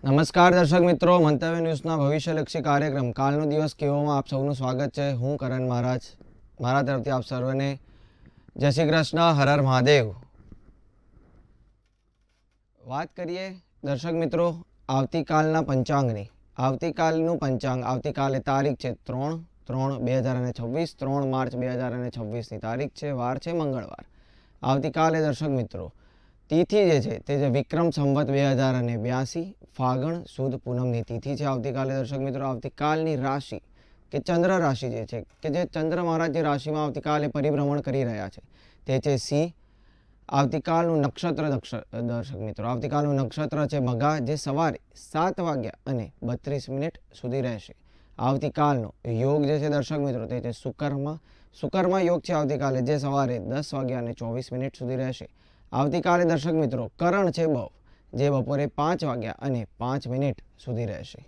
નમસ્કાર દર્શક મિત્રો, મંતવ્ય ન્યૂઝના ભવિષ્યલક્ષી કાર્યક્રમ કાલનો દિવસ કેવોમાં આપ સૌનું સ્વાગત છે. હું કરણ મહારાજ, મારા તરફથી આપ સર્વને જય શ્રી કૃષ્ણ, હર હર મહાદેવ. વાત કરીએ દર્શક મિત્રો આવતીકાલના પંચાંગની. આવતીકાલનું પંચાંગ, આવતીકાલે તારીખ છે 3/3/2026, 3 માર્ચ 2026ની તારીખ છે. વાર છે મંગળવાર. આવતીકાલે દર્શક મિત્રો તિથિ જે છે તે છે વિક્રમ સંવત 2082, ફાગણ સુદ પૂનમની તિથિ છે આવતીકાલે દર્શક મિત્રો. આવતીકાલની રાશિ કે ચંદ્ર રાશિ જે છે કે જે ચંદ્ર મહારાજ જે રાશિમાં આવતીકાલે પરિભ્રમણ કરી રહ્યા છે તે છે સિંહ. આવતીકાલનું નક્ષત્ર દર્શક મિત્રો, આવતીકાલનું નક્ષત્ર છે મઘા, જે સવારે 7:32 સુધી રહેશે. આવતીકાલનો યોગ જે છે દર્શક મિત્રો તે છે શુકર્મા યોગ છે આવતીકાલે, જે સવારે 10:24 સુધી રહેશે. આવતીકાલે દર્શક મિત્રો કરણ છે બવ, જે બપોરે 5:05 સુધી રહેશે.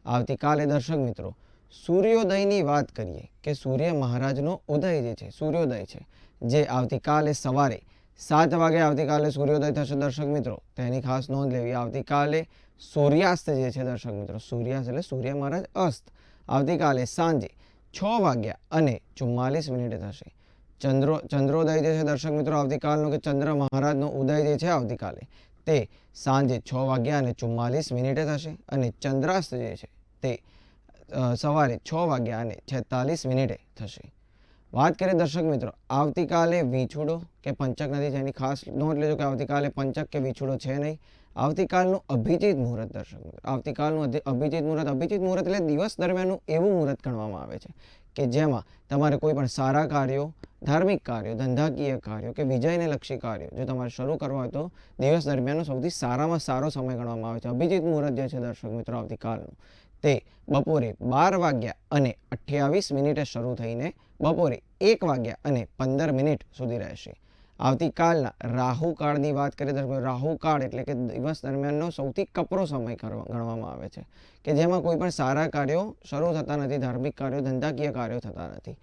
આવતીકાલે દર્શક મિત્રો સૂર્યોદયની વાત કરીએ કે સૂર્ય મહારાજનો ઉદય જે છે સૂર્યોદય છે, જે આવતીકાલે સવારે 7 વાગે આવતીકાલે સૂર્યોદય થશે દર્શક મિત્રો, તેની ખાસ નોંધ લેવી. આવતીકાલે સૂર્યાસ્ત જે છે દર્શક મિત્રો, સૂર્યાસ્ત એટલે સૂર્ય મહારાજ અસ્ત, આવતીકાલે સાંજે 6:44 થશે. ચંદ્રોદય જે છે દર્શક મિત્રો આવતીકાલનો કે ચંદ્ર મહારાજનો ઉદય જે છે આવતીકાલે તે સાંજે 6:44 થશે અને ચંદ્રાસ્ત જે છે તે સવારે 6:46 થશે. વાત કરીએ દર્શક મિત્રો આવતીકાલે વીછુડો કે પંચક નથી, જેની ખાસ નોંધ લેજો કે આવતીકાલે પંચક કે વીછુડો છે નહીં. આવતીકાલનું અભિજીત મુહૂર્ત દર્શક મિત્રો, આવતીકાલનું અભિજીત મુહૂર્ત એટલે દિવસ દરમિયાનનું એવું મુહૂર્ત ગણવામાં આવે છે કે જેમાં તમારે કોઈ પણ સારા કાર્યો, ધાર્મિક કાર્યો, ધંધાકીય કાર્યો કે વિજયને લક્ષી કાર્યો જો તમારે શરૂ કરવા હોય તો દિવસ દરમિયાનનો સૌથી સારામાં સારો સમય ગણવામાં આવે છે. અભિજીત મુહૂર્ત જે છે દર્શક મિત્રો આવતીકાલનું તે બપોરે 12:28 શરૂ થઈને બપોરે 1:15 સુધી રહેશે. આવતીકાલના રાહુકાળની વાત કરીએ તો રાહુકાળ એટલે કે દિવસ દરમિયાનનો સૌથી કપરો સમય ગણવામાં આવે છે કે જેમાં કોઈ પણ સારા કાર્યો શરૂ થતા નથી, ધાર્મિક કાર્યો, ધંધાકીય કાર્યો થતા નથી,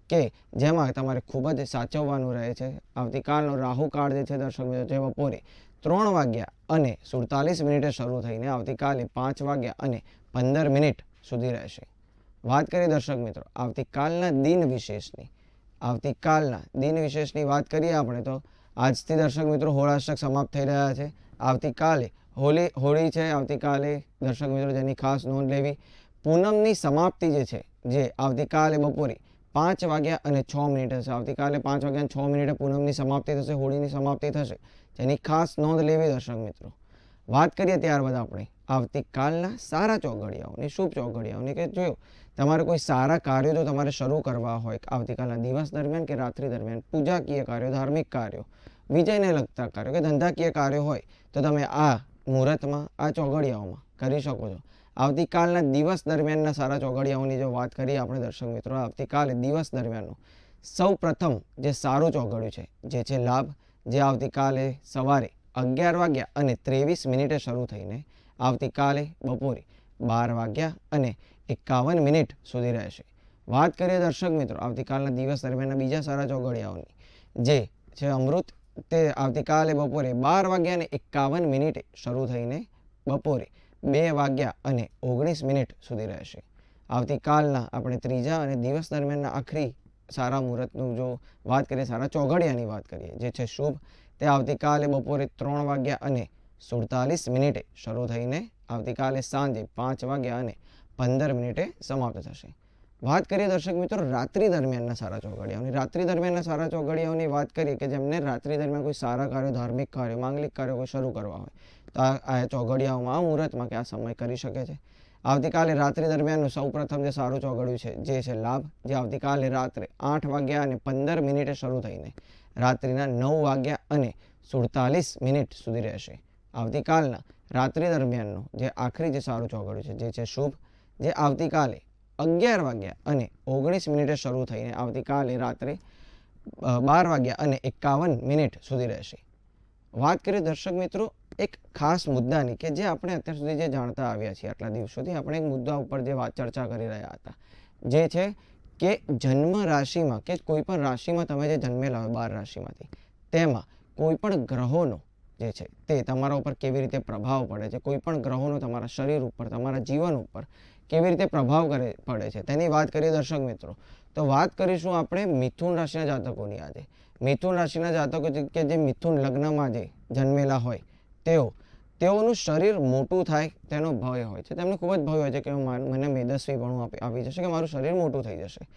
કે જેમાં તમારે ખૂબ જ સાચવવાનું રહે છે. આવતીકાલનો રાહુકાળ જે છે દર્શક મિત્રો જે બપોરે 3:47 શરૂ થઈને આવતીકાલે 5:15 સુધી રહેશે. વાત કરીએ દર્શક મિત્રો આવતીકાલના દિન વિશેષની વાત કરીએ આપણે તો આજથી દર્શક મિત્રો હોળાષ્ટક સમાપ્ત થઈ રહ્યા છે. આવતીકાલે હોળી છે આવતીકાલે દર્શક મિત્રો, જેની ખાસ નોંધ લેવી. પૂનમની સમાપ્તિ જે છે જે આવતીકાલે બપોરે 5:06 થશે. આવતીકાલે 5:06 પૂનમની સમાપ્તિ થશે, હોળીની સમાપ્તિ થશે, જેની ખાસ નોંધ લેવી દર્શક મિત્રો. વાત કરીએ ત્યારબાદ આપણે આવતીકાલના સારા ચોઘડિયાઓની, શુભ ચોઘડિયાઓની, કે જો તમારે કોઈ સારા કાર્યો જો તમારે શરૂ કરવા હોય આવતીકાલના દિવસ દરમિયાન કે રાત્રિ દરમિયાન, પૂજાકીય કાર્યો, ધાર્મિક કાર્યો, વિજયને લગતા કાર્યો કે ધંધાકીય કાર્યો હોય તો તમે આ મુહૂર્તમાં, આ ચોઘડિયાઓમાં કરી શકો છો. આવતીકાલના દિવસ દરમિયાનના સારા ચોઘડિયાઓની જો વાત કરીએ આપણે દર્શક મિત્રો, આવતીકાલે દિવસ દરમિયાનનું સૌ પ્રથમ જે સારું ચોઘડિયું છે જે છે લાભ, જે આવતીકાલે સવારે 11:23 શરૂ થઈને આવતીકાલે બપોરે 12:51 સુધી રહેશે. વાત કરીએ દર્શક મિત્રો આવતીકાલના દિવસ દરમિયાનના બીજા સારા ચોઘડિયાઓની, જે છે અમૃત, તે આવતીકાલે બપોરે 12:51 શરૂ થઈને બપોરે 2:19 સુધી રહેશે. આવતીકાલના આપણે ત્રીજા અને દિવસ દરમિયાનના આખરી સારા મુહૂર્તનું જો વાત કરીએ, સારા ચોઘડિયાની વાત કરીએ જે છે શુભ, તે આવતીકાલે બપોરે 3:47 શરૂ થઈને આવતીકાલે સાંજે 5:15 સમાપ્ત થશે. વાત કરીએ દર્શક મિત્રો રાત્રિ દરમિયાનના સારા ચોઘડિયાઓની. રાત્રિ દરમિયાનના સારા ચોઘડિયાઓની વાત કરીએ કે જેમને રાત્રિ દરમિયાન કોઈ સારા કાર્યો, ધાર્મિક કાર્યો, માંગલિક કાર્યો કોઈ શરૂ કરવા હોય તો આ ચોઘડિયાઓમાં, આ મુહૂર્તમાં કે આ સમય કરી શકે છે. આવતીકાલે રાત્રિ દરમિયાનનું સૌ પ્રથમ જે સારું ચોઘડિયું છે જે છે લાભ, જે આવતીકાલે રાત્રે 8:15 શરૂ થઈને રાત્રિના 9:47 સુધી રહેશે. આવતીકાલના રાત્રિ દરમિયાનનું જે આખરી જે સારું ચોઘડિયું છે જે છે શુભ, જે આવતીકાલે 11:19 શરૂ થઈને આવતીકાલે રાત્રે 12:51 સુધી રહેશે. વાત કરીએ દર્શક મિત્રો એક ખાસ મુદ્દાની કે જે આપણે અત્યાર સુધી જે જાણતા આવ્યા છીએ, આટલા દિવસોથી આપણે એક મુદ્દા ઉપર જે ચર્ચા કરી રહ્યા હતા, જે છે કે જન્મ રાશિમાં કે કોઈ પણ રાશિમાં તમે જે જન્મેલા હોય 12 રાશિમાંથી, તેમાં કોઈ પણ ગ્રહોનો જે છે તે તમારા ઉપર કેવી રીતે પ્રભાવ પડે છે, કોઈ પણ ગ્રહોનો તમારા શરીર ઉપર, તમારા જીવન ઉપર કેવી રીતે પ્રભાવ પડે છે તેની વાત કરીએ દર્શક મિત્રો. તો વાત કરીશું આપણે મિથુન રાશિના જાતકોની. આજે મિથુન રાશિના જાતકો કે જે મિથુન લગ્નમાં જે જન્મેલા હોય તેઓનું શરીર મોટું થાય તેનો ભય હોય છે. તેમને ખૂબ જ ભય હોય છે કે મને મેદસ્વીપણું આવી જશે, કે મારું શરીર મોટું થઈ જશે.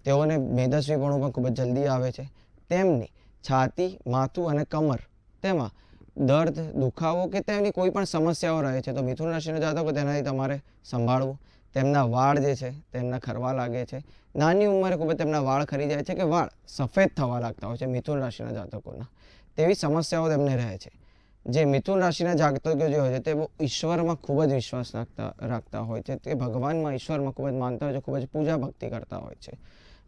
તેઓને મેદસ્વીપણું પણ ખૂબ જ જલ્દી આવે છે. તેમની છાતી, માથું અને કમર તેમાં દર્દ, દુખાવો કે તેમની કોઈ પણ સમસ્યાઓ રહે છે તો મિથુન રાશિના જાતકો તેનાથી તમારે સંભાળવું. તેમના વાળ જે છે તેમના ખરવા લાગે છે. નાની ઉંમરે ખૂબ જ તેમના વાળ ખરી જાય છે કે વાળ સફેદ થવા લાગતા હોય છે મિથુન રાશિના જાતકોના. તેવી સમસ્યાઓ તેમને રહે છે. જે મિથુન રાશિના જાતકો જે હોય છે તે ઈશ્વરમાં ખૂબ જ વિશ્વાસ રાખતા હોય છે. તે ભગવાનમાં, ઈશ્વરમાં ખૂબ જ માનતા હોય છે, ખૂબ જ પૂજા ભક્તિ કરતા હોય છે.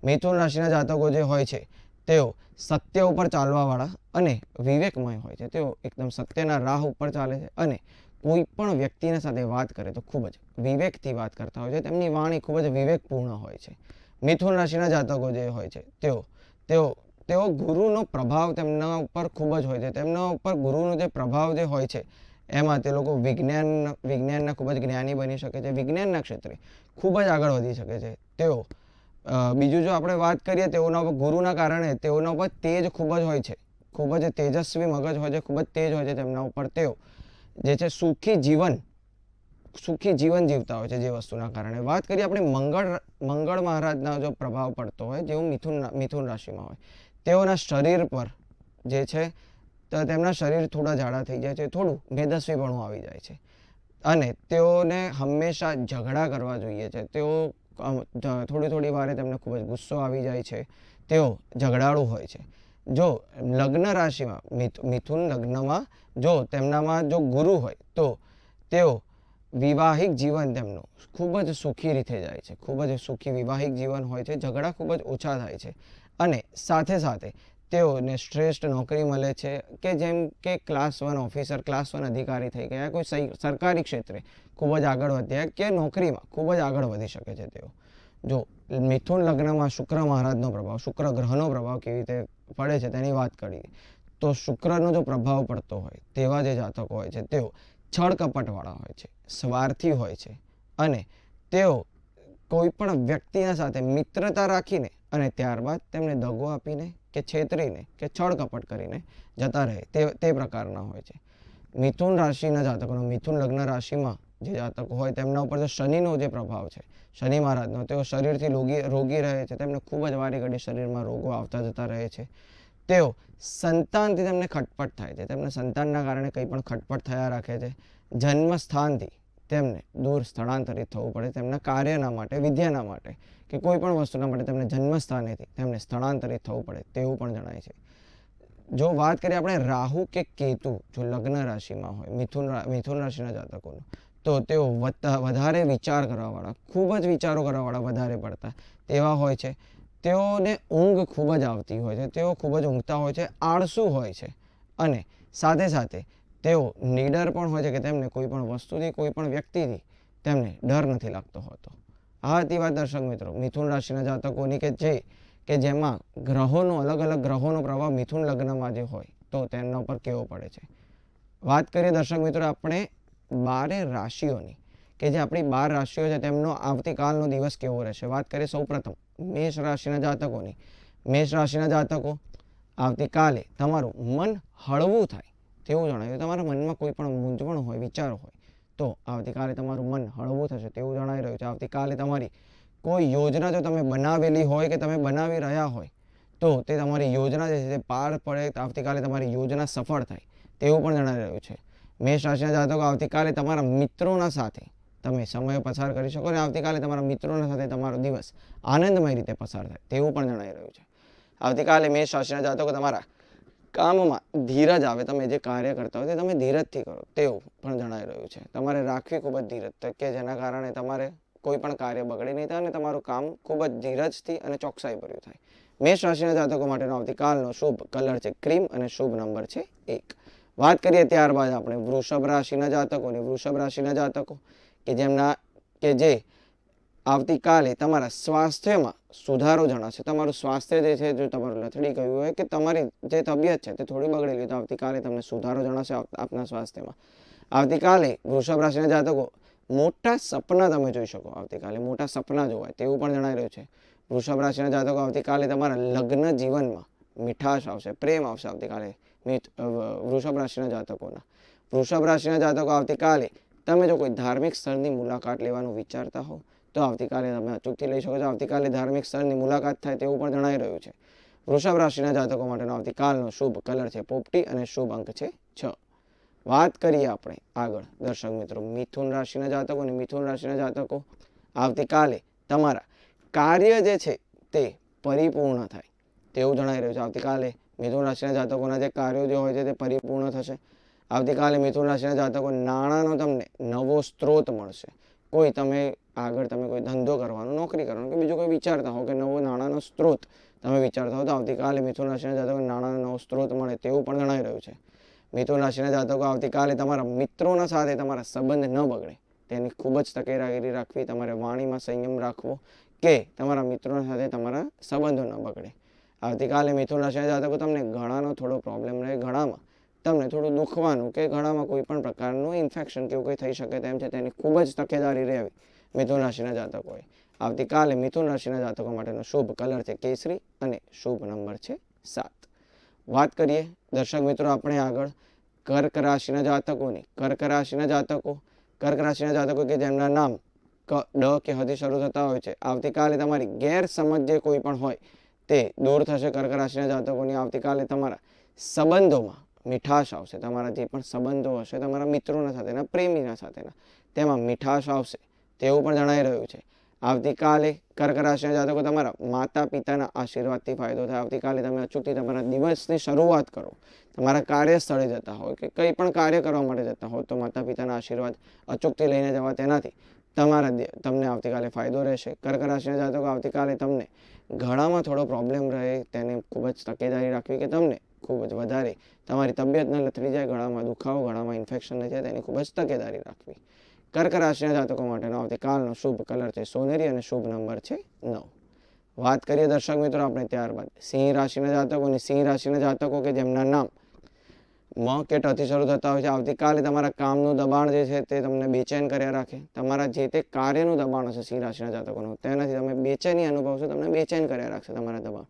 મિથુન રાશિના જાતકો જે હોય છે તેઓ સત્ય ઉપર ચાલવાવાળા અને વિવેકમય હોય છે. તેઓ એકદમ સત્યના રાહ ઉપર ચાલે છે અને કોઈ પણ વ્યક્તિના સાથે વાત કરે તો ખૂબ જ વિવેકથી વાત કરતા હોય છે. તેમની વાણી ખૂબ જ વિવેકપૂર્ણ હોય છે. મિથુન રાશિના જાતકો જે હોય છે તેઓ ગુરુનો પ્રભાવ તેમના ઉપર ખૂબ જ હોય છે. તેમના ઉપર ગુરુનો જે પ્રભાવ જે હોય છે એમાં તે લોકો વિજ્ઞાનના ખૂબ જ જ્ઞાની બની શકે છે. વિજ્ઞાનના ક્ષેત્રે ખૂબ જ આગળ વધી શકે છે. તેઓ બીજું જો આપણે વાત કરીએ તેઓના ઉપર ગુરુના કારણે તેઓના ઉપર તેજ ખૂબ જ હોય છે. ખૂબ જ તેજસ્વી મગજ હોય છે, ખૂબ જ તેજ હોય છે તેમના ઉપર. તેઓ જે છે સુખી જીવન જીવતા હોય છે જે વસ્તુના કારણે. વાત કરીએ આપણે મંગળ મહારાજના જો પ્રભાવ પડતો હોય, જેવું મિથુન રાશિમાં હોય, તેઓના શરીર પર જે છે તો તેમના શરીર થોડા જાડા થઈ જાય છે, થોડું મેદસ્વીપણું આવી જાય છે અને તેઓને હંમેશા ઝઘડા કરવા જોઈએ છે. તેઓ થોડી વારે તેમને ખૂબ જ ગુસ્સો આવી જાય છે. તેઓ ઝઘડાળુ હોય છે. જો લગ્ન રાશિમાં મિથુન લગ્નમાં જો તેમનામાં જો ગુરુ હોય તો તેઓ વિવાહિક જીવન તેમનું ખૂબ જ સુખી રીતે જાય છે. ખૂબ જ સુખી વિવાહિક જીવન હોય છે. ઝઘડા ખૂબ જ ઓછા થાય છે અને સાથે સાથે તેઓને શ્રેષ્ઠ નોકરી મળે છે કે જેમ કે ક્લાસ 1 ઓફિસર, ક્લાસ 1 અધિકારી થઈ ગયા, કોઈ સરકારી ક્ષેત્રે ખૂબ જ આગળ વધ્યા કે નોકરીમાં ખૂબ જ આગળ વધી શકે છે તેઓ. જો મિથુન લગ્નમાં શુક્ર મહારાજનો પ્રભાવ, શુક્ર ગ્રહનો પ્રભાવ કેવી રીતે પડે છે તેની વાત કરીએ તો શુક્રનો જો પ્રભાવ પડતો હોય તેવા જે જાતકો હોય છે તેઓ છળ કપટવાળા હોય છે, સ્વાર્થી હોય છે અને તેઓ કોઈ પણ વ્યક્તિના સાથે મિત્રતા રાખીને અને ત્યારબાદ તેમને દગો આપીને કે છેતરીને કે છળ કપટ કરીને જતા રહે તે પ્રકારના હોય છે. મિથુન રાશિના જાતકોનો, મિથુન લગ્ન રાશિમાં જે જાતકો હોય તેમના ઉપર જો શનિનો જે પ્રભાવ છે, શનિ મહારાજનો, તેઓ શરીરથી રોગી રહે છે. તેમને ખૂબ જ વારી ઘડી શરીરમાં રોગો આવતા જતા રહે છે. તેઓ સંતાનથી તેમને ખટપટ થાય છે. તેમને સંતાનના કારણે કંઈ પણ ખટપટ થયા રાખે છે. જન્મ સ્થાનથી તેમને દૂર સ્થળાંતરિત થવું પડે તેમના કાર્યના માટે, વિદ્યાના માટે કે કોઈ પણ વસ્તુના માટે તેમને જન્મ સ્થાનેથી તેમને સ્થળાંતરિત થવું પડે તેવું પણ જણાય છે. જો વાત કરીએ આપણે રાહુ કે કેતુ જો લગ્ન રાશિમાં હોય મિથુન રાશિના જાતકોનું, તો તેઓ વધારે વિચાર કરવાવાળા, ખૂબ જ વિચારો કરવાવાળા વધારે પડતા તેવા હોય છે. તેઓને ઊંઘ ખૂબ જ આવતી હોય છે. તેઓ ખૂબ જ ઊંઘતા હોય છે, આળસુ હોય છે અને સાથે સાથે તેઓ નીડર પણ હોય છે કે તેમને કોઈ પણ વસ્તુથી, કોઈ પણ વ્યક્તિથી તેમને ડર નથી લાગતો હોતો. આ હતી વાત દર્શક મિત્રો મિથુન રાશિના જાતકોની કે જેમાં અલગ અલગ ગ્રહોનો પ્રભાવ મિથુન લગ્નમાં જે હોય તો તેમના ઉપર કેવો પડે છે. વાત કરીએ દર્શક મિત્રો આપણે 12 રાશિઓની, કે જે આપણી 12 રાશિઓ છે તેમનો આવતીકાલનો દિવસ કેવો રહેશે. વાત કરીએ સૌપ્રથમ મેષ રાશિના જાતકોની. મેષ રાશિના જાતકો, આવતીકાલે તમારું મન હળવું થાય તેવું જણાય. તમારા મનમાં કોઈ પણ મૂંઝવણ હોય, વિચારો હોય તો આવતીકાલે તમારું મન હળવું થશે તેવું જણાઈ રહ્યું છે. આવતીકાલે તમારી કોઈ યોજના જો તમે બનાવેલી હોય કે તમે બનાવી રહ્યા હોય તો તે તમારી યોજના જે છે તે પાર પડે. આવતીકાલે તમારી યોજના સફળ થાય તેવું પણ જણાઈ રહ્યું છે. મેષ રાશિના જાતકો, આવતીકાલે તમારા મિત્રોના સાથે તમે સમય પસાર કરી શકો અને આવતીકાલે તમારા મિત્રોના સાથે તમારો દિવસ આનંદમય રીતે પસાર થાય તેવું પણ જણાઈ રહ્યું છે. આવતીકાલે મેષ રાશિના જાતકો તમારા કામમાં ધીરજ આવે. તમે જે કાર્ય કરતા હોય તે તમે ધીરજથી કરો તેવું પણ જણાઈ રહ્યું છે. તમારે રાખવી ખૂબ જ ધીરજ કે જેના કારણે તમારે કોઈ પણ કાર્ય બગડે નહીં થાય અને તમારું કામ ખૂબ જ ધીરજથી અને ચોકસાઈભર્યું થાય. મેષ રાશિના જાતકો માટેનો આવતીકાલનો શુભ કલર છે ક્રીમ અને શુભ નંબર છે 1. વાત કરીએ ત્યારબાદ આપણે વૃષભ રાશિના જાતકોની. વૃષભ રાશિના જાતકો કે જે આવતીકાલે તમારા સ્વાસ્થ્યમાં સુધારો જણાશે. તમારું સ્વાસ્થ્ય જે છે, જો તમારું લથડી ગયું હોય કે તમારી જે તબિયત છે તે થોડી બગડેલી, તો આવતીકાલે તમને સુધારો જણાશે આપના સ્વાસ્થ્યમાં. આવતીકાલે વૃષભ રાશિના જાતકો મોટા સપના તમે જોઈ શકો. આવતીકાલે મોટા સપના જોવાય તેવું પણ જણાઈ રહ્યું છે. વૃષભ રાશિના જાતકો આવતીકાલે તમારા લગ્ન જીવનમાં મીઠાશ આવશે, પ્રેમ આવશે. આવતીકાલે વૃષભ રાશિના જાતકોના વૃષભ રાશિના જાતકો આવતીકાલે તમે જો કોઈ ધાર્મિક સ્થળની મુલાકાત લેવાનું વિચારતા હો તો આવતીકાલે તમે અચૂકથી લઈ શકો છો. આવતીકાલે ધાર્મિક સ્થળની મુલાકાત થાય તેવું પણ જણાઈ રહ્યું છે. વૃષભ રાશિના જાતકો માટેનો આવતીકાલનો શુભ કલર છે પોપટી અને શુભ અંક છે 6. વાત કરીએ આપણે આગળ દર્શક મિત્રો મિથુન રાશિના જાતકો. અને મિથુન રાશિના જાતકો આવતીકાલે તમારા કાર્ય જે છે તે પરિપૂર્ણ થાય તેવું જણાઈ રહ્યું છે. આવતીકાલે મિથુન રાશિના જાતકોના જે કાર્યો જે હોય છે તે પરિપૂર્ણ થશે. આવતીકાલે મિથુન રાશિના જાતકો નાણાંનો તમને નવો સ્ત્રોત મળશે. કોઈ તમે આગળ તમે કોઈ ધંધો કરવાનો, નોકરી કરવાનો કે બીજું કોઈ વિચારતા હો કે નવો નાણાંનો સ્ત્રોત તમે વિચારતા હો તો આવતીકાલે મિથુન રાશિના જાતકો નાણાંનો નવો સ્ત્રોત મળે તેવું પણ જણાઈ રહ્યું છે. મિથુન રાશિના જાતકો આવતીકાલે તમારા મિત્રોના સાથે તમારા સંબંધ ન બગડે તેની ખૂબ જ તકેદારી રાખવી. તમારે વાણીમાં સંયમ રાખવો કે તમારા મિત્રોના સાથે તમારા સંબંધો ન બગડે. આવતીકાલે મિથુન રાશિના જાતકો તમને ગળાનો થોડો પ્રોબ્લેમ રહે, ગળામાં તમને થોડું દુખવાનું કે ગળામાં કોઈ પણ પ્રકારનું ઇન્ફેક્શન કે એવું કંઈ થઈ શકે તેમ છે, તેની ખૂબ જ તકેદારી રહેવી મિથુન રાશિના જાતકોએ. આવતીકાલે મિથુન રાશિના જાતકો માટેનો શુભ કલર છે કેસરી અને શુભ નંબર છે 7. વાત કરીએ દર્શક મિત્રો આપણે આગળ કર્ક રાશિના જાતકોની. કર્ક રાશિના જાતકો કે જેમના નામ ડ કે હથી શરૂ થતા હોય છે, આવતીકાલે તમારી ગેરસમજ જે કોઈ પણ હોય તે દૂર થશે. કર્ક રાશિના જાતકોની આવતીકાલે તમારા સંબંધોમાં મીઠાશ આવશે. તમારા જે પણ સંબંધો હશે તમારા મિત્રોના સાથેના, પ્રેમીના સાથેના, તેમાં મીઠાશ આવશે તેવું પણ જણાઈ રહ્યું છે. આવતીકાલે કર્ક રાશિના જાતકો તમારા માતા પિતાના આશીર્વાદથી ફાયદો થાય. આવતીકાલે તમે અચૂકથી તમારા દિવસની શરૂઆત કરો, તમારા કાર્યસ્થળે જતા હોય કે કંઈ પણ કાર્ય કરવા માટે જતા હોય તો માતા પિતાના આશીર્વાદ અચૂકથી લઈને જવા. તેનાથી તમને આવતીકાલે ફાયદો રહેશે. કર્ક રાશિના જાતકો આવતીકાલે તમને ગળામાં થોડો પ્રોબ્લેમ રહે તેને ખૂબ જ તકેદારી રાખવી કે તમને ખૂબ જ વધારે તમારી તબિયત ન લથડી જાય, ગળામાં દુખાવો, ગળામાં ઇન્ફેક્શન ન જાય તેની ખૂબ જ તકેદારી રાખવી. કર્ક રાશિના જાતકો માટેનો આવતીકાલનો શુભ કલર છે સોનેરી અને શુભ નંબર છે 9. વાત કરીએ દર્શક મિત્રો આપણે ત્યારબાદ સિંહ રાશિના જાતકો. અને સિંહ રાશિના જાતકો કે જેમના નામ મ કે ટ થી શરૂ થતા હોય છે, આવતીકાલે તમારા કામનું દબાણ જે છે તે તમને બેચેન કર્યા રાખે. તમારા જે તે કાર્યનું દબાણ હશે સિંહ રાશિના જાતકોનું, તેનાથી તમે બેચેની અનુભવશો, તમને બેચેન કર્યા રાખશે તમારા દબાણ.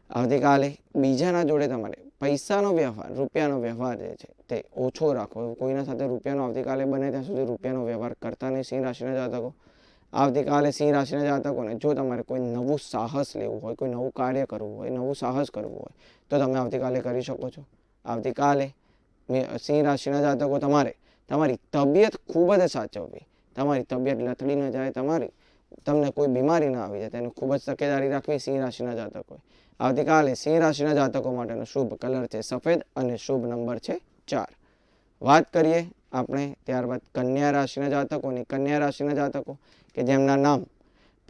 આવતીકાલે બીજાના જોડે તમારે પૈસાનો વ્યવહાર, રૂપિયાનો વ્યવહાર જે છે તે ઓછો રાખવો. કોઈના સાથે રૂપિયાનો આવતીકાલે બને ત્યાં સુધી રૂપિયાનો વ્યવહાર કરતા નહીં સિંહ રાશિના જાતકો. આવતીકાલે સિંહ રાશિના જાતકોને જો તમારે કોઈ નવું સાહસ લેવું હોય, કોઈ નવું કાર્ય કરવું હોય, નવું સાહસ કરવું હોય તો તમે આવતીકાલે કરી શકો છો. આવતીકાલે સિંહ રાશિના જાતકો તમારે તમારી તબિયત ખૂબ જ સાચવવી. તમારી તબિયત લથડી ન જાય, તમને કોઈ બીમારી ના આવી જાય તેની ખૂબ જ તકેદારી રાખવી સિંહ રાશિના જાતકોએ. આવતીકાલે સિંહ રાશિના જાતકો માટેનો શુભ કલર છે સફેદ અને શુભ નંબર છે 4. વાત કરીએ આપણે ત્યારબાદ કન્યા રાશિના જાતકોની. કન્યા રાશિના જાતકો કે જેમના નામ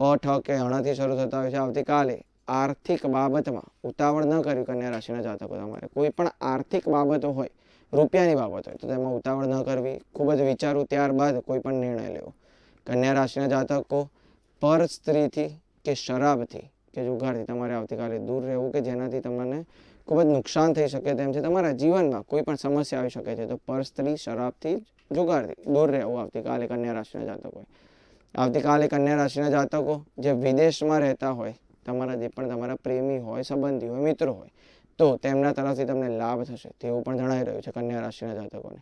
પ ઠ કે ણથી શરૂ થતા હોય છે, આવતીકાલે આર્થિક બાબતમાં ઉતાવળ ન કરવી. કન્યા રાશિના જાતકો તમારે કોઈ પણ આર્થિક બાબતો હોય, રૂપિયાની બાબત હોય તો તેમાં ઉતાવળ ન કરવી, ખૂબ જ વિચારવું ત્યારબાદ કોઈ પણ નિર્ણય લેવો. કન્યા રાશિના જાતકો પર સ્ત્રીથી કે શરાબથી કે જુગારથી તમારે આવતીકાલે દૂર રહેવું કે જેનાથી તમને ખૂબ જ નુકસાન થઈ શકે તેમ છે. તમારા જીવનમાં કોઈ પણ સમસ્યા આવી શકે છે તો પર સ્ત્રી, શરાબથી, જુગારથી દૂર રહેવું આવતીકાલે કન્યા રાશિના જાતકોએ. આવતીકાલે કન્યા રાશિના જાતકો જે વિદેશમાં રહેતા હોય, તમારા પ્રેમી હોય, સંબંધી હોય, મિત્રો હોય તો તેમના તરફથી તમને લાભ થશે તેવું પણ જણાઈ રહ્યું છે કન્યા રાશિના જાતકોને.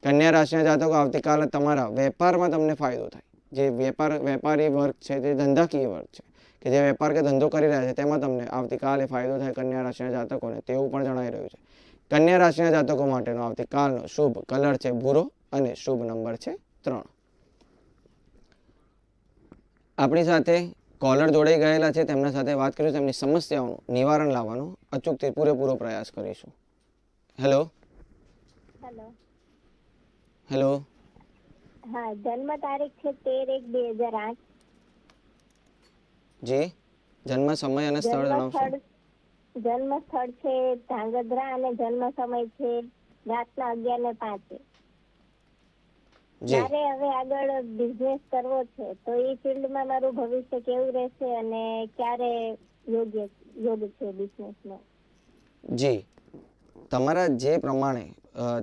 કન્યા રાશિના જાતકો આવતીકાલે તમારા વેપારમાં તમને ફાયદો થાય. જે વેપારી વર્ગ છે, જે ધંધાકીય વર્ગ છે કે જે વેપાર કે ધંધો કરી રહ્યા છે તેમાં તમને આવતીકાલે ફાયદો થાય કન્યા રાશિના જાતકોને તેવું પણ જણાઈ રહ્યું છે. કન્યા રાશિના જાતકો માટેનો આવતીકાલનો શુભ કલર છે ભૂરો અને શુભ નંબર છે 3. આપણી સાથે કોલર જોડાઈ ગયેલા છે, તેમના સાથે વાત કરીશું, તેમની સમસ્યાઓનું નિવારણ લાવવાનો અચૂકથી પૂરેપૂરો પ્રયાસ કરીશું. Hello hello. હા, જન્મ તારીખ છે 13/1/2008. જી, જન્મ સમય અને સ્થળ જણાવશો? જન્મ સ્થળ છે ધાંગધ્રા અને જન્મ સમય છે રાતના 11:05. જી મારે હવે આગળ બિઝનેસ કરવો છે, તો એ ફિલ્ડમાં મારું ભવિષ્ય કેવું રહેશે અને ક્યારે યોગ છે બિઝનેસનો? જી, તમારા જે પ્રમાણે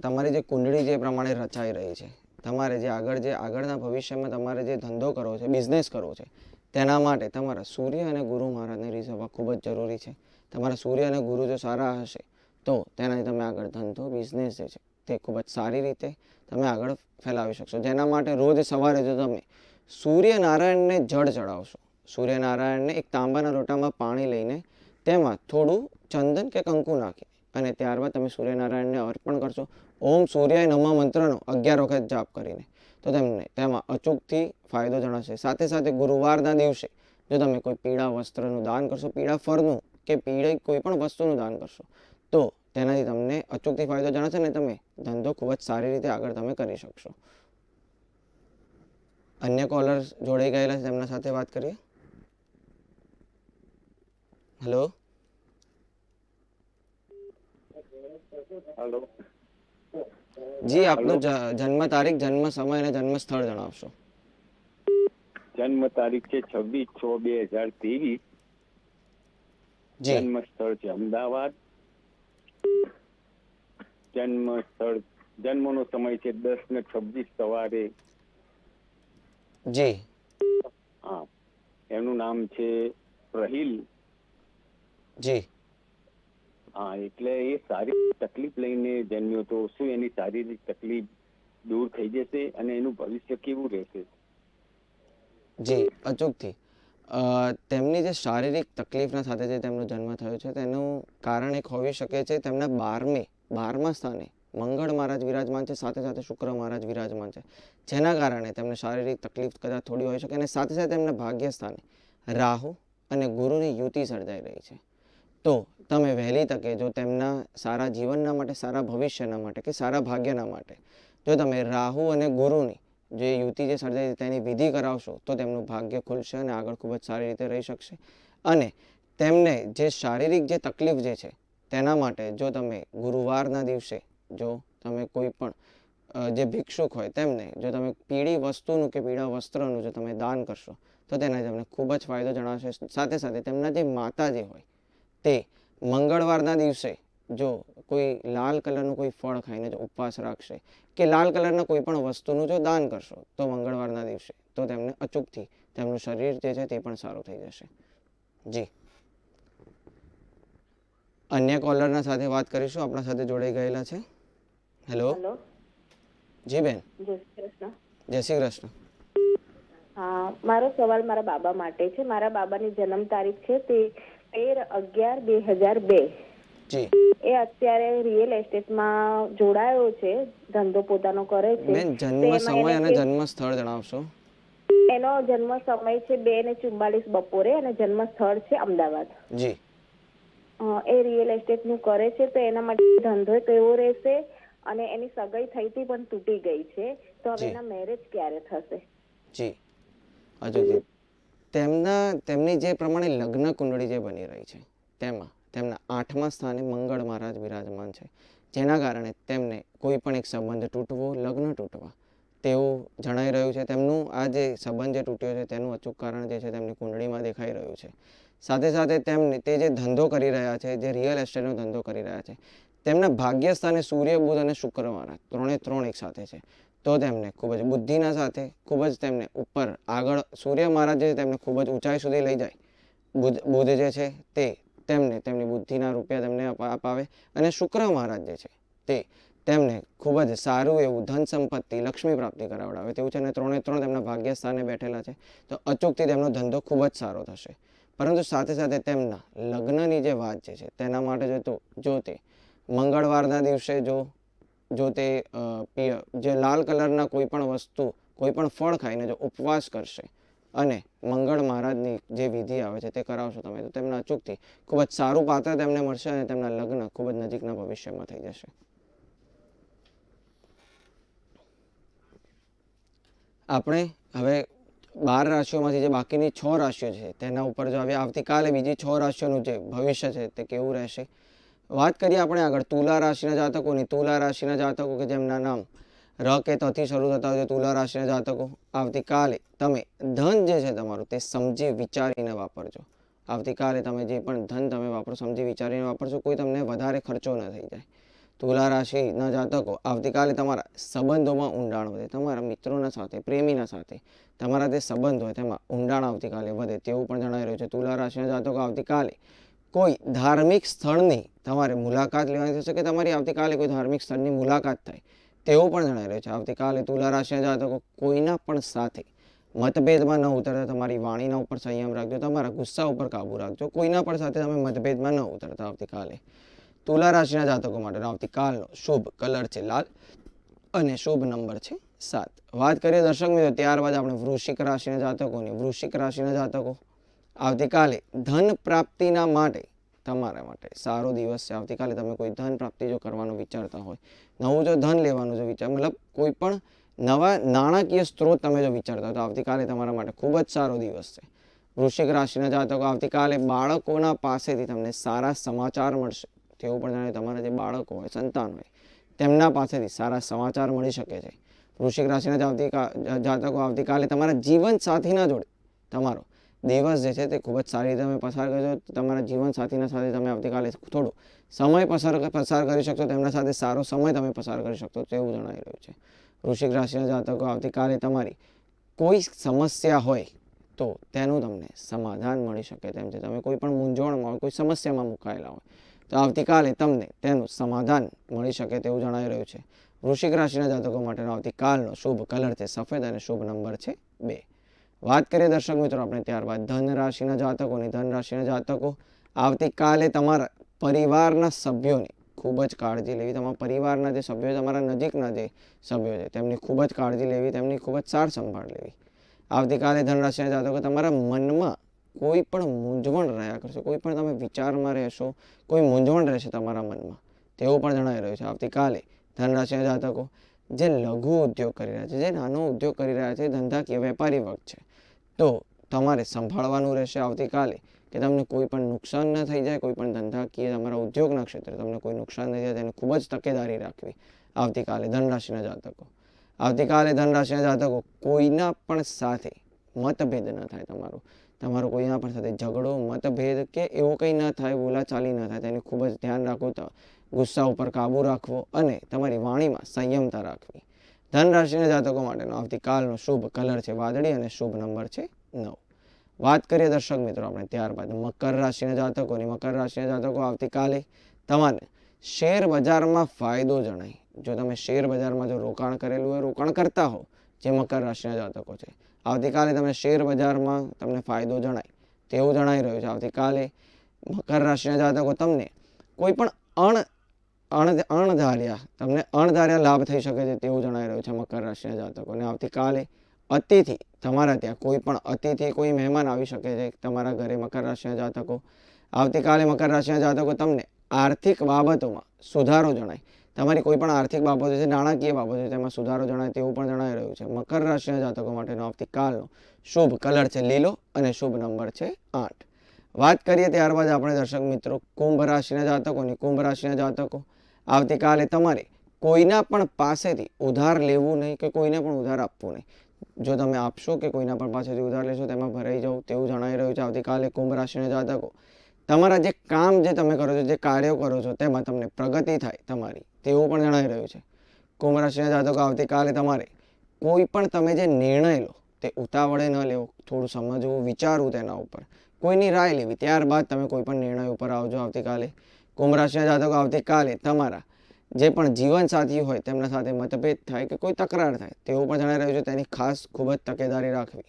તમારી જે કુંડળી જે પ્રમાણે રચાઈ રહી છે, તમારે જે આગળના ભવિષ્યમાં તમારે જે ધંધો કરવો છે, બિઝનેસ કરવો છે, તેના માટે તમારા સૂર્ય અને ગુરુ મહારાજને રીઝવવા ખૂબ જ જરૂરી છે. તમારા સૂર્ય અને ગુરુ જો સારા હશે તો તેનાથી તમે આગળ ધંધો બિઝનેસ જે છે તે ખૂબ જ સારી રીતે તમે આગળ ફેલાવી શકશો. જેના માટે રોજ સવારે જો તમે સૂર્યનારાયણને જળ ચડાવશો, સૂર્યનારાયણને એક તાંબાના લોટામાં પાણી લઈને તેમાં થોડું ચંદન કે કંકુ નાખી અને ત્યારબાદ તમે સૂર્યનારાયણને અર્પણ કરશો. ઓમ સૂર્યાય નમઃ મંત્રનો 11 વખત જાપ કરીને, તો તમને તેમાં અચૂકથી ફાયદો જણાશે. સાથે સાથે ગુરુવારના દિવસે જો તમે કોઈ પીળા વસ્ત્રનું દાન કરશો, પીળા ફળનું કે પીળી કોઈ પણ વસ્તુનું દાન કરશો, તો તેનાથી તમને અચૂકથી ફાયદો જણાશે અને તમે ધંધો ખૂબ જ સારી રીતે આગળ તમે કરી શકશો. અન્ય કોલર્સ જોડાઈ ગયેલા છે, તેમના સાથે વાત કરીએ. હેલો. હેલો. જી, આપનો જન્મ તારીખ, જન્મ સમય અને જન્મ સ્થળ જણાવશો. જન્મ તારીખ છે 26/6/2023. જી જન્મ સ્થળ છે અમદાવાદ. જન્મનો સમય છે 10:26 સવારે. જી હા, એનું નામ છે પ્રહિલ. જી હા, એટલે એ સારી તકલીફ લઈને જન્મ્યો તો શું એની શારીરિક તકલીફ દૂર થઈ જશે અને એનું ભવિષ્ય કેવું રહેશે? જી, અચૂકથી તેમની જે શારીરિક તકલીફના સાથે જે તેમનો જન્મ થયો છે તેનું કારણ એક હોઈ શકે છે તેમના 12મા સ્થાને મંગળ મહારાજ વિરાજમાન છે, સાથે સાથે શુક્ર મહારાજ વિરાજમાન છે, જેના કારણે તેમને શારીરિક તકલીફ કદાચ થોડી હોઈ શકે અને સાથે સાથે તેમના ભાગ્ય સ્થાને રાહુ અને ગુરુની યુતિ સર્જાઈ રહી છે. તો તમે વહેલી તકે જો તેમના સારા જીવનના માટે, સારા ભવિષ્યના માટે કે સારા ભાગ્યના માટે જો તમે રાહુ અને ગુરુની જે યુતિ જે સર્જાઈ છે તેની વિધિ કરાવશો તો તેમનું ભાગ્ય ખુલશે અને આગળ ખૂબ જ સારી રીતે રહી શકશે. અને તેમને જે શારીરિક જે તકલીફ જે છે તેના માટે જો તમે ગુરુવારના દિવસે જો તમે કોઈ પણ જે ભિક્ષુક હોય તેમને જો તમે પીળી વસ્તુનું કે પીળા વસ્ત્રનું જો તમે દાન કરશો તો તેનાથી તમને ખૂબ જ ફાયદો જણાશે. સાથે સાથે તેમના જે માતા જે હોય તે મંગળવારના દિવસે જો કોઈ લાલ કલરનું કોઈ ફળ ખાઈને જો ઉપવાસ રાખશે કે લાલ કલરના કોઈ પણ વસ્તુનું જો દાન કરશો તો મંગળવારના દિવસે તો તેમને અચૂકથી તેમનું શરીર જે છે તે પણ સારું થઈ જશે. જી, અન્ય કોલરના સાથે વાત કરીશું. આપણા સાથે જોડાઈ ગયેલા છે. હેલો. જી બેન, જય શ્રી કૃષ્ણ. જય શ્રી કૃષ્ણ. હા, મારો સવાલ મારા બાબા માટે છે. મારા બાબાની જન્મ તારીખ છે તે 13/11/2002. જી એ અત્યારે રિયલ એસ્ટેટમાં જોડાયો છે, ધંધો પોતાનો કરે છે. બેન, જન્મ સમય અને જન્મ સ્થળ જણાવશો. એનો જન્મ સમય છે 2:44 બપોરે અને જન્મ સ્થળ છે અમદાવાદ. જી એ રિયલ એસ્ટેટનું કરે છે, તો એના માટે ધંધો કેવો રહેશે? અને એની સગાઈ થઈ હતી પણ તૂટી ગઈ છે, તો હવે એના મેરેજ ક્યારે થશે? જી, હજુ તેમની જે પ્રમાણે લગ્ન કુંડળી જે બની રહી છે તેમાં તેમના 8મા સ્થાને મંગળ મહારાજ વિરાજમાન છે, જેના કારણે તેમને કોઈ પણ એક સંબંધ તૂટવો, લગ્ન તૂટવા તેવું જણાઈ રહ્યું છે. તેમનું આ જે સંબંધ જે તૂટ્યો છે તેનું અચૂક કારણ જે છે તેમની કુંડળીમાં દેખાઈ રહ્યું છે. સાથે સાથે તેમને તે જે ધંધો કરી રહ્યા છે, જે રિયલ એસ્ટેટનો ધંધો કરી રહ્યા છે, તેમના ભાગ્ય સ્થાને સૂર્ય, બુધ અને શુક્ર મહારાજ ત્રણ એક સાથે છે, તો તેમને ખૂબ જ બુદ્ધિના સાથે ખૂબ જ તેમને ઉપર આગળ સૂર્ય મહારાજ જે તેમને ખૂબ જ ઊંચાઈ સુધી લઈ જાય, બુધ જે છે તે તેમને તેમની બુદ્ધિના રૂપિયા તેમને અપાવે અને શુક્ર મહારાજ જે છે તે તેમને ખૂબ જ સારું એવું ધન સંપત્તિ, લક્ષ્મી પ્રાપ્તિ કરાવડાવે તેવું છે અને 3 તેમના ભાગ્ય સ્થાને બેઠેલા છે, તો અચૂકથી તેમનો ધંધો ખૂબ જ સારો થશે. પરંતુ સાથે સાથે તેમના લગ્નની જે વાત જે છે તેના માટે જો તે મંગળવારના દિવસે જો તે જે લાલ કલરના કોઈ પણ વસ્તુ, કોઈ પણ ફળ ખાઈને જો ઉપવાસ કરશે અને મંગળ મહારાજની જે વિધિ આવે છે તે કરાવશો તમે, તો તેમના અચૂકથી ખૂબ જ સારું પાત્ર તેમને મળશે અને તેમના લગ્ન ખૂબ જ નજીકના ભવિષ્યમાં થઈ જશે. આપણે હવે 12 રાશિઓમાંથી જે બાકીની 6 રાશિઓ છે તેના ઉપર જો હવે આવતીકાલે બીજી 6 રાશિઓનું જે ભવિષ્ય છે તે કેવું રહેશે વાત કરીએ આપણે આગળ તુલા રાશિના જાતકોની. તુલા રાશિના જાતકો કે જેમના નામ ર કે તથી શરૂ થતા હોય તુલા રાશિના જાતકો, આવતીકાલે તમે ધન જે છે તમારું તે સમજી વિચારીને વાપરજો. આવતીકાલે તમે જે પણ ધન તમે વાપરો સમજી વિચારીને વાપરજો, કોઈ તમને વધારે ખર્ચો ન થઈ જાય. તુલા રાશિના જાતકો, આવતીકાલે તમારા સંબંધોમાં ઊંડાણ વધે, તમારા મિત્રોના સાથે, પ્રેમીના સાથે તમારા જે સંબંધ હોય તેમાં ઊંડાણ આવતીકાલે વધે તેવું પણ જણાઈ રહ્યું છે. તુલા રાશિના જાતકો, આવતીકાલે કોઈ ધાર્મિક સ્થળની તમારે મુલાકાત લેવાની થશે કે તમારી આવતીકાલે કોઈ ધાર્મિક સ્થળની મુલાકાત થાય તેવું પણ જણાઈ રહ્યું છે. આવતીકાલે તુલા રાશિના જાતકો, કોઈના પણ સાથે મતભેદમાં ન ઉતરતા તમારી વાણીના ઉપર સંયમ રાખજો, તમારા ગુસ્સા ઉપર કાબુ રાખજો, કોઈના પણ સાથે તમે મતભેદમાં ન ઉતરતા. આવતીકાલે તુલા રાશિના જાતકો માટેનો આવતીકાલનો શુભ કલર છે લાલ અને શુભ નંબર છે 7. વાત કરીએ દર્શક મિત્રો ત્યારબાદ આપણે વૃશ્ચિક રાશિના જાતકોની. વૃશ્ચિક રાશિના જાતકો, આવતીકાલે ધન પ્રાપ્તિના માટે તમારા માટે સારો દિવસ છે. આવતીકાલે તમે કોઈ ધન પ્રાપ્તિ જો કરવાનું વિચારતા હોય, નવું જો ધન લેવાનું જો વિચાર મતલબ કોઈ પણ નવા નાણાકીય સ્ત્રોત તમે જો વિચારતા હોય તો આવતીકાલે તમારા માટે ખૂબ જ સારો દિવસ છે. વૃશ્ચિક રાશિના જાતકો, આવતીકાલે બાળકોના પાસેથી તમને સારા સમાચાર મળશે તેવું પણ જાણે. તમારા જે બાળકો હોય, સંતાન હોય, તેમના પાસેથી સારા સમાચાર મળી શકે છે. વૃશ્ચિક રાશિના જાતકો, આવતીકાલે તમારા જીવન સાથીના જોડે તમારો દિવસ જે છે તે ખૂબ જ સારી રીતે તમે પસાર કરજો. તમારા જીવન સાથીના સાથે તમે આવતીકાલે થોડો સમય પસાર કરી શકશો, તેમના સાથે સારો સમય તમે પસાર કરી શકશો તેવું જણાઈ રહ્યું છે. વૃશ્ચિક રાશિના જાતકો, આવતીકાલે તમારી કોઈ સમસ્યા હોય તો તેનું તમને સમાધાન મળી શકે તેમ છે. તમે કોઈ પણ મૂંઝવણમાં હોય, કોઈ સમસ્યામાં મુકાયેલા હોય તો આવતીકાલે તમને તેનું સમાધાન મળી શકે તેવું જણાઈ રહ્યું છે. વૃશ્ચિક રાશિના જાતકો માટેનો આવતીકાલનો શુભ કલર છે સફેદ અને શુભ નંબર છે 2. વાત કરીએ દર્શક મિત્રો આપણે ત્યારબાદ ધન રાશિના જાતકોની. ધન રાશિના જાતકો, આવતીકાલે તમારા પરિવારના સભ્યોની ખૂબ જ કાળજી લેવી, તમારા પરિવારના જે સભ્યો, તમારા નજીકના જે સભ્યો છે તેમની ખૂબ જ કાળજી લેવી, તેમની ખૂબ જ સાર સંભાળ લેવી. આવતીકાલે ધન રાશિના જાતકો, તમારા મનમાં કોઈ પણ મૂંઝવણ રહ્યા કરશે, કોઈ પણ તમે વિચારમાં રહેશો, કોઈ મૂંઝવણ રહેશે તમારા મનમાં તેવું પણ જણાઈ રહ્યું છે. આવતીકાલે ધન રાશિના જાતકો, જે લઘુ ઉદ્યોગ કરી રહ્યા છે, જે નાનો ઉદ્યોગ કરી રહ્યા છે, ધંધાકીય વેપારી વર્ગ છે, તો તમારે સંભાળવાનું રહેશે આવતીકાલે કે તમને કોઈ પણ નુકસાન ન થઈ જાય, કોઈ પણ ધંધાકીય તમારા ઉદ્યોગના ક્ષેત્રે તમને કોઈ નુકસાન નહીં થાય તેની ખૂબ જ તકેદારી રાખવી આવતીકાલે ધન રાશિના જાતકો. આવતીકાલે ધન રાશિના જાતકો, કોઈના પણ સાથે મતભેદ ન થાય, તમારો કોઈના પણ સાથે ઝઘડો, મતભેદ કે એવું કંઈ ન થાય, બોલાચાલી ન થાય તેની ખૂબ જ ધ્યાન રાખવું, ગુસ્સા ઉપર કાબુ રાખવો અને તમારી વાણીમાં સંયમતા રાખવી. ધન રાશિના જાતકો માટેનો આવતીકાલનો શુભ કલર છે વાદળી અને શુભ નંબર છે 9. વાત કરીએ દર્શક મિત્રો આપણે ત્યારબાદ મકર રાશિના જાતકોની. મકર રાશિના જાતકો, આવતીકાલે તમારે શેર બજારમાં ફાયદો જણાય. જો તમે શેર બજારમાં જો રોકાણ કરેલું હોય, રોકાણ કરતા હો, જે મકર રાશિના જાતકો છે, આવતીકાલે તમે શેર બજારમાં તમને ફાયદો જણાય તેવું જણાઈ રહ્યું છે. આવતીકાલે મકર રાશિના જાતકો, તમને કોઈ પણ અણધાર્યા લાભ થઈ શકે છે તેવું જણાઈ રહ્યું છે મકર રાશિના જાતકોને. આવતીકાલે અતિથિ, તમારા ત્યાં કોઈ પણ અતિથિ, કોઈ મહેમાન આવી શકે છે તમારા ઘરે મકર રાશિના જાતકો. આવતીકાલે મકર રાશિના જાતકો, તમને આર્થિક બાબતોમાં સુધારો જણાય, તમારી કોઈ પણ આર્થિક બાબતો છે, નાણાકીય બાબતો છે તેમાં સુધારો જણાય તેવું પણ જણાઈ રહ્યું છે. મકર રાશિના જાતકો માટેનો આવતીકાલનો શુભ કલર છે લીલો અને શુભ નંબર છે 8. વાત કરીએ ત્યારબાદ આપણે દર્શક મિત્રો કુંભ રાશિના જાતકોની. કુંભ રાશિના જાતકો, આવતીકાલે તમારે કોઈના પણ પાસેથી ઉધાર લેવું નહીં કે કોઈને પણ ઉધાર આપવું નહીં. જો તમે આપશો કે કોઈના પણ પાસેથી ઉધાર લેશો તેમાં ભરાઈ જાવ તેવું જણાઈ રહ્યું છે. આવતીકાલે કુંભ રાશિના જાતકો, તમારા જે કામ જે તમે કરો છો, જે કાર્યો કરો છો તેમાં તમને પ્રગતિ થાય તમારી તેવું પણ જણાઈ રહ્યું છે. કુંભ રાશિના જાતકો, આવતીકાલે તમારે કોઈ પણ તમે જે નિર્ણય લો તે ઉતાવળે ન લેવો, થોડું સમજવું, વિચારવું તેના ઉપર, કોઈની રાય લેવી, ત્યારબાદ તમે કોઈ પણ નિર્ણય ઉપર આવજો. આવતીકાલે કુંભ રાશિના જાતકો, આવતીકાલે તમારા જે પણ જીવનસાથી હોય તેમના સાથે મતભેદ થાય કે કોઈ તકરાર થાય તેવું પણ જણાઈ રહ્યું છે, તેની ખાસ ખૂબ જ તકેદારી રાખવી.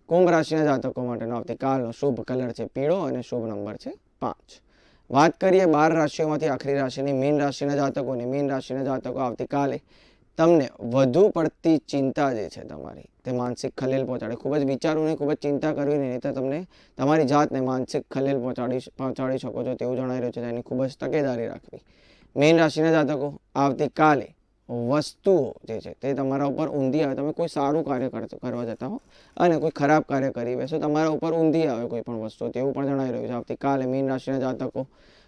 કુંભ રાશિના જાતકો માટેનો આવતીકાલનો શુભ કલર છે પીળો અને શુભ નંબર છે 5. વાત કરીએ 12 રાશિઓમાંથી આખરી રાશિની મીન રાશિના જાતકોની. મીન રાશિના જાતકો, આવતીકાલે તમને વધુ પડતી ચિંતા જે છે તમારી તે માનસિક ખલેલ પહોંચાડે. ખૂબ જ વિચારવું નહીં, ખૂબ જ ચિંતા કરવી નહીં, તો તમને તમારી જાતને માનસિક ખલેલ પહોંચાડી શકો છો તેવું જણાઈ રહ્યું છે, તેની ખૂબ જ તકેદારી રાખવી. મીન રાશિના જાતકો, આવતીકાલે વસ્તુઓ જે છે તે તમારા ઉપર ઊંધી આવે, તમે કોઈ સારું કાર્ય કરવા જતા હો અને કોઈ ખરાબ કાર્ય કરી બેસો, તમારા ઉપર ઊંધી આવે કોઈ પણ વસ્તુ તેવું પણ જણાઈ રહ્યું છે. આવતીકાલે મીન રાશિના જાતકો,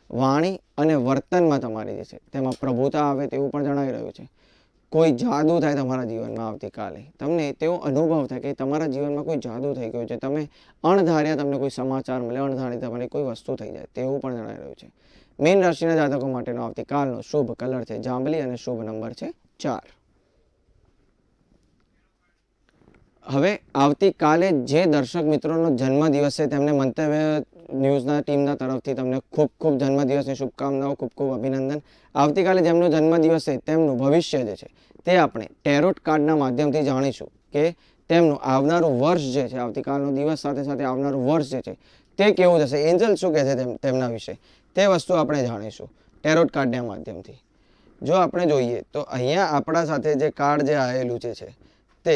વાણી અને વર્તનમાં તમારી જે છે તેમાં પ્રભુતા આવે તેવું પણ જણાઈ રહ્યું છે. કોઈ જાદુ થાય તમારા જીવનમાં આવતીકાલે, તમને તેવો અનુભવ થાય કે તમારા જીવનમાં કોઈ જાદુ થઈ ગયું છે, તમે અણધાર્યા તમને કોઈ સમાચાર મળે, અણધારી તમારી કોઈ વસ્તુ થઈ જાય તેવું પણ જણાઈ રહ્યું છે. મીન રાશિના જાતકો માટેનો આવતીકાલનો શુભ કલર છે જાંબલી અને શુભ નંબર છે 4. હવે આવતીકાલે જે દર્શક મિત્રોનો જન્મદિવસ છે તેમને મંતવ્ય ન્યૂઝના ટીમના તરફથી તમને ખૂબ ખૂબ જન્મદિવસની શુભકામનાઓ, ખૂબ ખૂબ અભિનંદન. આવતીકાલે જેમનો જન્મદિવસ છે તેમનું ભવિષ્ય જે છે તે આપણે ટેરોટ કાર્ડના માધ્યમથી જાણીશું કે તેમનું આવનારું વર્ષ જે છે, આવતીકાલનો દિવસ સાથે સાથે આવનારું વર્ષ જે છે તે કેવું જશે, એન્જલ શું કહે છે તેમના વિશે, તે વસ્તુ આપણે જાણીશું ટેરોટ કાર્ડના માધ્યમથી. જો આપણે જોઈએ તો અહીંયા આપણા સાથે જે કાર્ડ જે આવેલું છે તે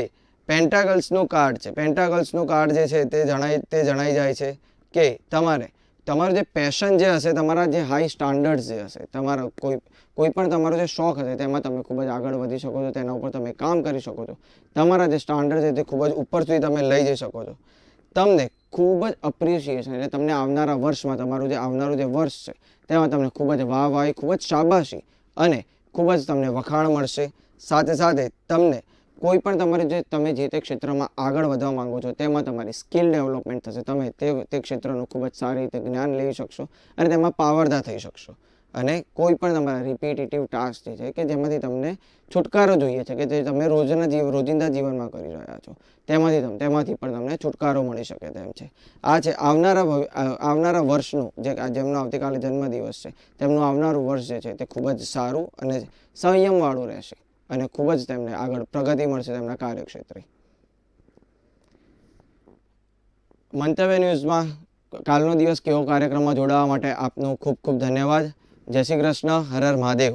પેન્ટાગલ્સનું કાર્ડ છે. પેન્ટાગલ્સનું કાર્ડ જે છે તે જણાઈ જાય છે કે તમારું જે પેશન જે હશે, તમારા જે હાઈ સ્ટાન્ડર્ડ્સ જે હશે, તમારો કોઈ પણ તમારો જે શોખ હશે તેમાં તમે ખૂબ જ આગળ વધી શકો છો, તેના ઉપર તમે કામ કરી શકો છો, તમારા જે સ્ટાન્ડર્ડ છે તે ખૂબ જ ઉપર સુધી તમે લઈ જઈ શકો છો. તમને ખૂબ જ અપ્રિશિએશન એટલે તમને આવનારા વર્ષમાં તમારું જે આવનારું જે વર્ષ છે તેમાં તમને ખૂબ જ વાહવાહી, ખૂબ જ શાબાશી અને ખૂબ જ તમને વખાણ મળશે. સાથે સાથે તમને કોઈ પણ તમે જે તે ક્ષેત્રમાં આગળ વધવા માંગો છો તેમાં તમારી સ્કિલ ડેવલપમેન્ટ થશે. તમે તે ક્ષેત્રનું ખૂબ જ સારી રીતે જ્ઞાન લઈ શકશો અને તેમાં પાવરદાર થઈ શકશો. અને કોઈ પણ તમારા રિપીટેટિવ ટાસ્ક જે છે કે જેમાંથી તમને છુટકારો જોઈએ છે, કે જે તમે રોજિંદા જીવનમાં કરી રહ્યા છો તેમાંથી પણ તમને છુટકારો મળી શકે તેમ છે. આ છે આવનારા વર્ષનું જેમનો આવતીકાલે જન્મદિવસ છે તેમનું આવનારું વર્ષ જે છે તે ખૂબ જ સારું અને સંયમવાળું રહેશે અને ખૂબ જ તેમને આગળ પ્રગતિ મળશે તેમના કાર્યક્ષેત્રે. મંતવ્ય ન્યૂઝમાં કાલનો દિવસ કેવો કાર્યક્રમમાં જોડાવા માટે આપનો ખૂબ ખૂબ ધન્યવાદ. જય શ્રી કૃષ્ણ. હર હર મહાદેવ.